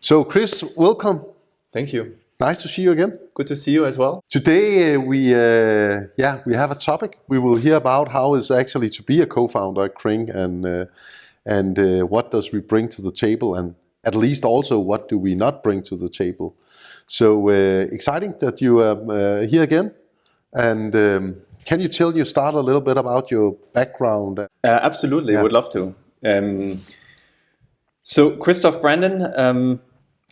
So Chris, welcome. Thank you. Nice to see you again. Good to see you as well. Today we have a topic. We will hear about how it's actually to be a co-founder at Kring and what does we bring to the table, and at least also what do we not bring to the table. So exciting that you are here again. And can you start a little bit about your background? Absolutely, would love to. So Christoph Brandon,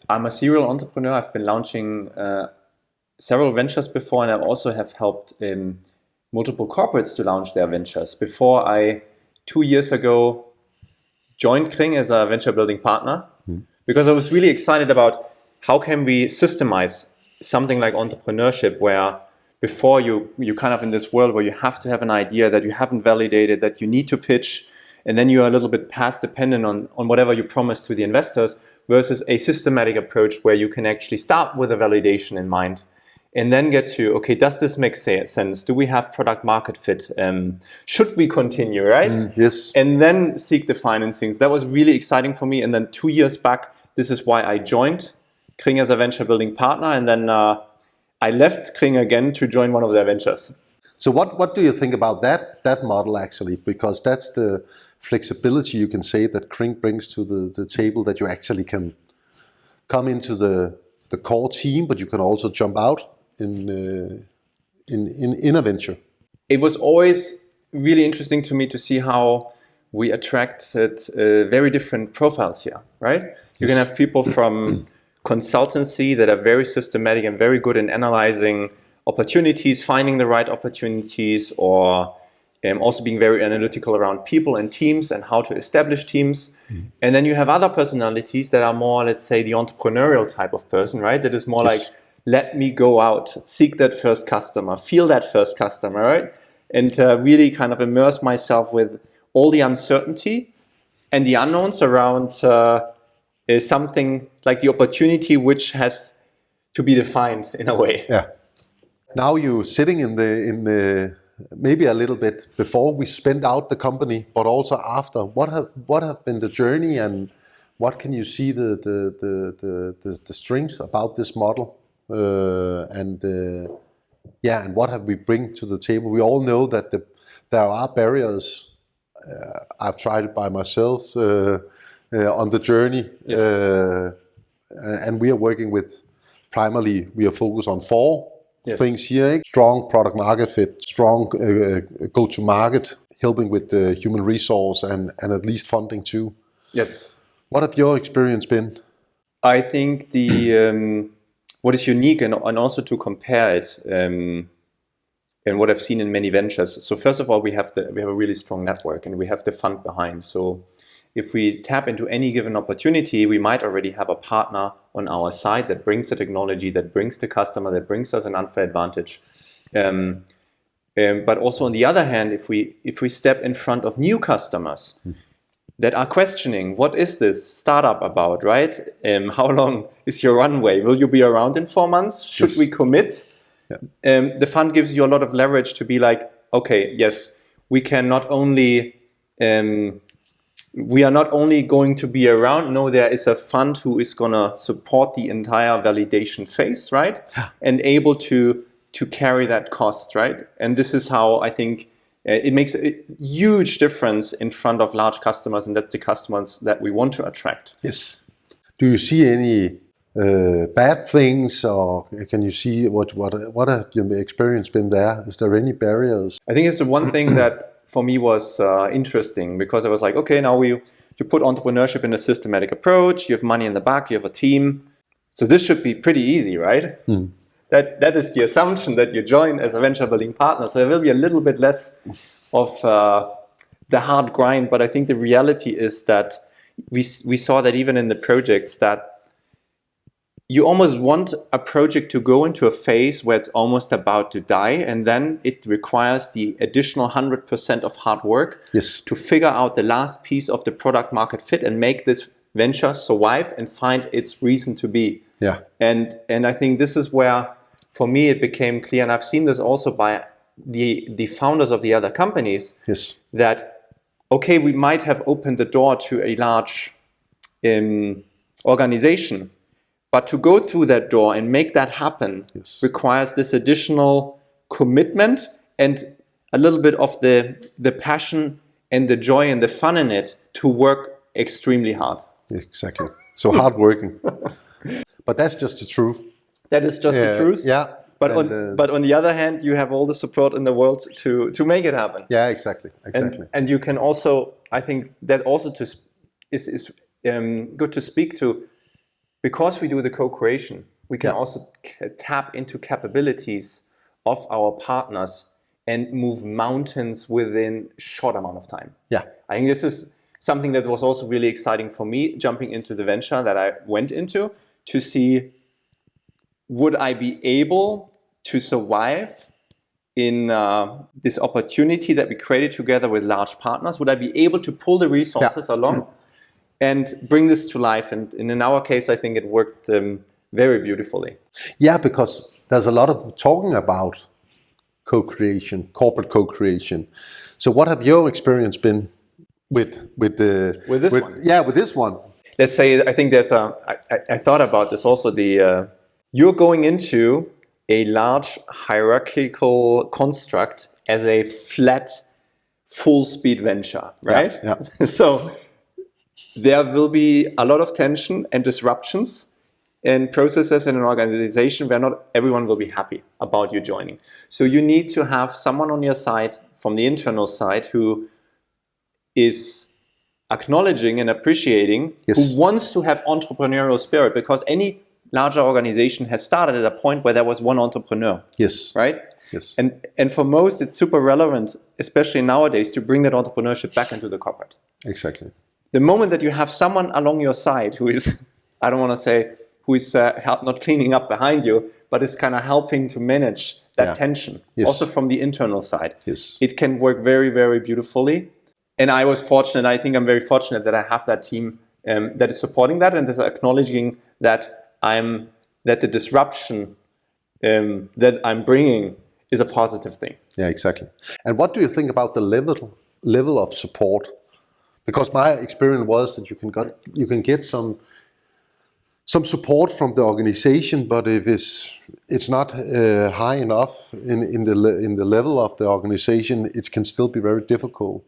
I'm a serial entrepreneur. I've been launching several ventures before, and I also have helped multiple corporates to launch their ventures. Before I, 2 years ago, joined Kring as a venture building partner, because I was really excited about how can we systemize something like entrepreneurship, where before you kind of in this world where you have to have an idea that you haven't validated, that you need to pitch, and then you're a little bit past dependent on whatever you promise to the investors, versus a systematic approach where you can actually start with a validation in mind and then get to, okay, does this make sense? Do we have product market fit? Should we continue, right? Yes. And then seek the financings. That was really exciting for me. And then 2 years back, this is why I joined Kring as a venture building partner. And then I left Kring again to join one of their ventures. So what do you think about that model actually? Because that's the flexibility you can say that Kring brings to the table, that you actually can come into the core team, but you can also jump out in a venture. It was always really interesting to me to see how we attracted very different profiles here, right? You can have people from consultancy that are very systematic and very good in analyzing opportunities, finding the right opportunities, or also being very analytical around people and teams and how to establish teams. And then you have other personalities that are more, let's say, the entrepreneurial type of person, right? That is more like, let me go out, seek that first customer, feel that first customer, right? And really kind of immerse myself with all the uncertainty and the unknowns around something like the opportunity which has to be defined in a way. Yeah. Now you're sitting in the maybe a little bit before we spent out the company, but also after. What have been the journey, and what can you see the strengths about this model, and what have we bring to the table? We all know that there are barriers. I've tried it by myself on the journey, and we are working with primarily. We are focused on four things here: strong product market fit, strong go-to-market, helping with the human resource, and at least funding too. Yes. What have your experience been? I think the what is unique, and also to compare it, and what I've seen in many ventures. So first of all, we have a really strong network, and we have the fund behind. So if we tap into any given opportunity, we might already have a partner on our side that brings the technology, that brings the customer, that brings us an unfair advantage. But also on the other hand, if we step in front of new customers that are questioning, what is this startup about, right? How long is your runway? Will you be around in 4 months? Should we commit? Yeah. The fund gives you a lot of leverage to be like, okay, yes, we can not only we are not only going to be around, no, there is a fund who is going to support the entire validation phase, right? And able to carry that cost, right? And this is how I think it makes a huge difference in front of large customers, and that's the customers that we want to attract. Yes. Do you see any bad things, or can you see what have your experience been there? Is there any barriers? I think it's the one thing that for me was interesting, because I was like, okay, now you put entrepreneurship in a systematic approach, you have money in the back, you have a team. So this should be pretty easy, right? That is the assumption that you join as a venture building partner. So there will be a little bit less of the hard grind. But I think the reality is that we saw that even in the projects, that you almost want a project to go into a phase where it's almost about to die, and then it requires the additional 100% of hard work to figure out the last piece of the product market fit and make this venture survive and find its reason to be. Yeah. And I think this is where, for me, it became clear, and I've seen this also by the founders of the other companies, that, okay, we might have opened the door to a large organization, But to go through that door and make that happen Yes. requires this additional commitment and a little bit of the passion and the joy and the fun in it to work extremely hard. Exactly. So hardworking. But that's just the truth. That is just the truth. Yeah. But And, but on the other hand, you have all the support in the world to make it happen. yeah, exactly. Exactly. And you can also, I think that also is good to speak to, because we do the co-creation, we can also tap into capabilities of our partners and move mountains within short amount of time. Yeah. I think this is something that was also really exciting for me, jumping into the venture that I went into, to see, would I be able to survive in this opportunity that we created together with large partners? Would I be able to pull the resources along and bring this to life? And in our case, I think it worked very beautifully. Yeah, because there's a lot of talking about co-creation, corporate co-creation. So what have your experience been with this one? Yeah, with this one. Let's say, I think there's I thought about this also, you're going into a large hierarchical construct as a flat, full speed venture, right? Yeah. So there will be a lot of tension and disruptions in processes in an organization where not everyone will be happy about you joining. So you need to have someone on your side from the internal side who is acknowledging and appreciating, Yes. who wants to have entrepreneurial spirit, because any larger organization has started at a point where there was one entrepreneur, Yes. right? Yes. And for most, it's super relevant, especially nowadays, to bring that entrepreneurship back into the corporate. Exactly. The moment that you have someone along your side who is, I don't want to say, who is not cleaning up behind you, but is kind of helping to manage that tension, Yes. also from the internal side. Yes. It can work very, very beautifully. And I was fortunate, I think I'm very fortunate that I have that team that is supporting that and is acknowledging that that the disruption that I'm bringing is a positive thing. Yeah, exactly. And what do you think about the level of support? Because my experience was that you can get some support from the organization, but if it's not high enough in the level of the organization, it can still be very difficult.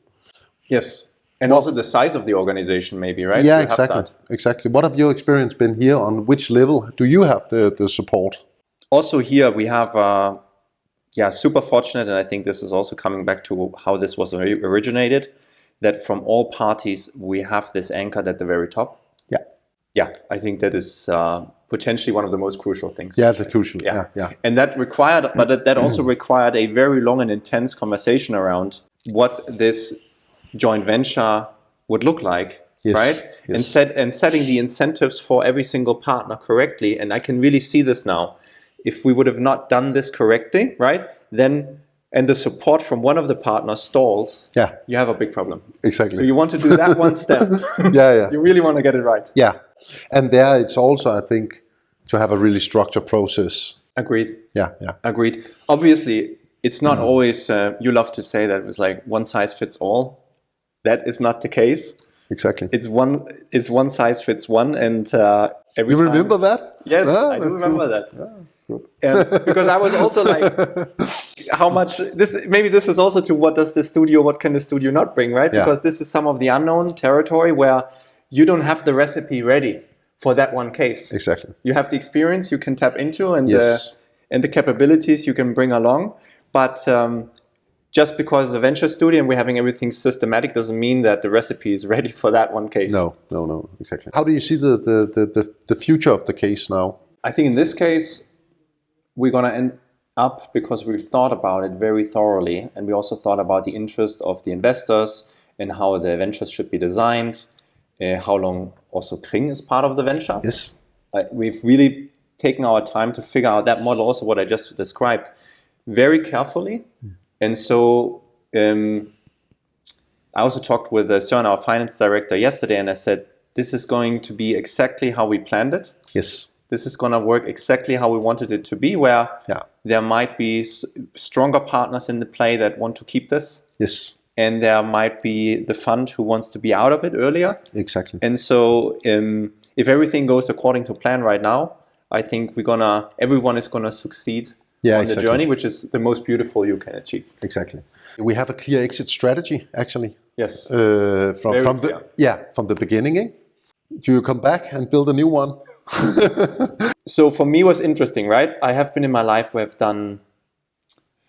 Yes. And also the size of the organization, maybe, right? Yeah, You have exactly. that. Exactly. What have your experience been here? On which level do you have the support? Also here we have, super fortunate, and I think this is also coming back to how this was originated, that from all parties we have this anchored at the very top. Yeah. Yeah, I think that is potentially one of the most crucial things. Yeah, the crucial. Yeah. And that required, but that also required a very long and intense conversation around what this joint venture would look like, Yes, right? yes. And setting the incentives for every single partner correctly. And I can really see this now. If we would have not done this correctly, right, then and the support from one of the partners stalls, you have a big problem. Exactly. So you want to do that one step. Yeah. You really want to get it right. Yeah. And there it's also, I think, to have a really structured process. Agreed. Yeah. Agreed. Obviously, it's not always, you love to say that it's like one size fits all. That is not the case. Exactly. It's one size fits one, and every You time, remember that? Yes, I do remember that. Because I was also like, how much maybe this is also to what can the studio not bring, right? Yeah. Because this is some of the unknown territory where you don't have the recipe ready for that one case. Exactly. You have the experience you can tap into and Yes. and the capabilities you can bring along, but just because it's a venture studio and we're having everything systematic doesn't mean that the recipe is ready for that one case. No, exactly. How do you see the future of the case now? I think in this case, we're going to end up, because we've thought about it very thoroughly, and we also thought about the interest of the investors and how the ventures should be designed, how long also Kring is part of the venture. Yes. We've really taken our time to figure out that model, also what I just described, very carefully. And so I also talked with Søren, our finance director, yesterday, and I said, this is going to be exactly how we planned it. Yes. This is going to work exactly how we wanted it to be, where there might be stronger partners in the play that want to keep this. Yes. And there might be the fund who wants to be out of it earlier. Exactly. And so if everything goes according to plan right now, I think everyone is gonna succeed Yeah, on the exactly. journey, which is the most beautiful you can achieve. Exactly. We have a clear exit strategy, actually. Yes. From the beginning. Eh? Do you come back and build a new one? So for me, it was interesting, right? I have been in my life where I've done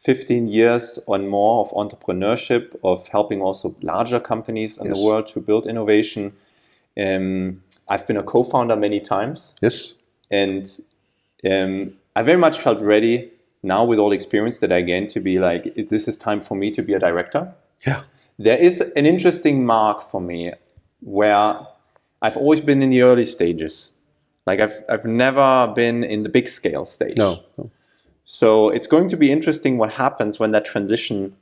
15 years or more of entrepreneurship, of helping also larger companies in the world to build innovation. I've been a co-founder many times. Yes. And I very much felt ready now with all the experience that I gained to be like, this is time for me to be a director. Yeah. There is an interesting mark for me where I've always been in the early stages. Like I've never been in the big scale stage. No. So it's going to be interesting what happens when that transition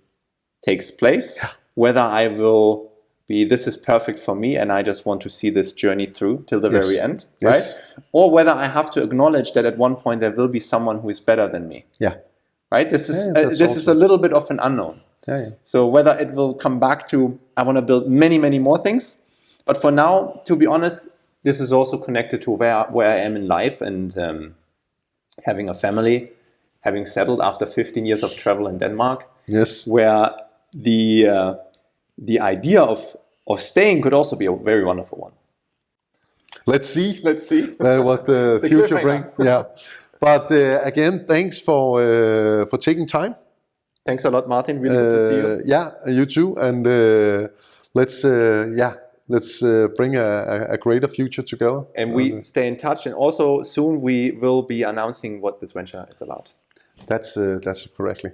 takes place, whether I will be, this is perfect for me and I just want to see this journey through till the very end, right? Or whether I have to acknowledge that at one point there will be someone who is better than me. Yeah. Right? This is a little bit of an unknown. Yeah. So whether it will come back to, I want to build many, many more things. But for now, to be honest, this is also connected to where I am in life and having a family, having settled after 15 years of travel in Denmark. Yes. Where the idea of staying could also be a very wonderful one. Let's see. What the The future cliffhanger. brings. Yeah. But again, thanks for taking time. Thanks a lot, Martin. Really good to see you. Yeah, you too. And let's bring a greater future together. And we stay in touch. And also soon we will be announcing what this venture is about. That's correctly.